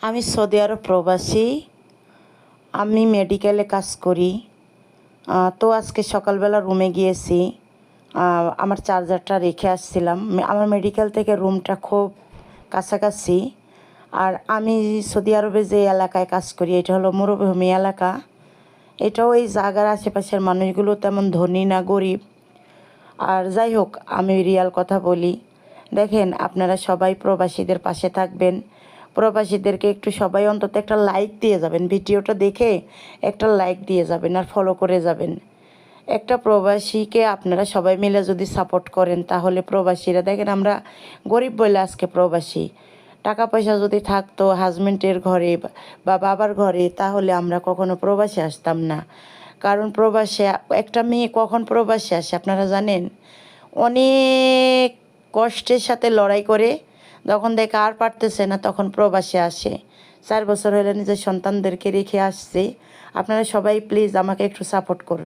আমি সৌদি আরব প্রবাসী। আমি মেডিকেলে কাজ করি। তো আজকে সকালবেলা রুমে গিয়েছি। আমার চার্জারটা রেখে আসছিলাম। আমার মেডিকেল থেকে রুমটা খুব কাছাকাছি। আর আমি সৌদি আরবে যে এলাকায় কাজ করি এটা হলো মরুভূমি এলাকা। এটাও এই জায়গার আশেপাশের মানুষগুলো তেমন ধনী না, গরিব। আর যাই হোক, আমি রিয়াল কথা বলি। দেখেন, আপনারা সবাই প্রবাসীদের পাশে থাকবেন। প্রবাসীদেরকে একটু সবাই অন্তত একটা লাইক দিয়ে যাবেন, ভিডিওটা দেখে একটা লাইক দিয়ে যাবেন আর ফলো করে যাবেন। একটা প্রবাসীকে আপনারা সবাই মিলে যদি সাপোর্ট করেন তাহলে প্রবাসীরা, দেখেন আমরা গরিব বলে আজকে প্রবাসী। টাকা পয়সা যদি থাকতো হাজবেন্ডের ঘরে বা বাবার ঘরে তাহলে আমরা কখনো প্রবাসে আসতাম না। কারণ প্রবাসে একটা মেয়ে কখন প্রবাসে আসে আপনারা জানেন? অনেক কষ্টের সাথে লড়াই করে যখন দেখে আর পারতেছে না তখন প্রবাসে আসে। 4 বছর হলে নিজের সন্তানদেরকে রেখে আসছে। আপনারা সবাই প্লিজ আমাকে একটু সাপোর্ট করুন।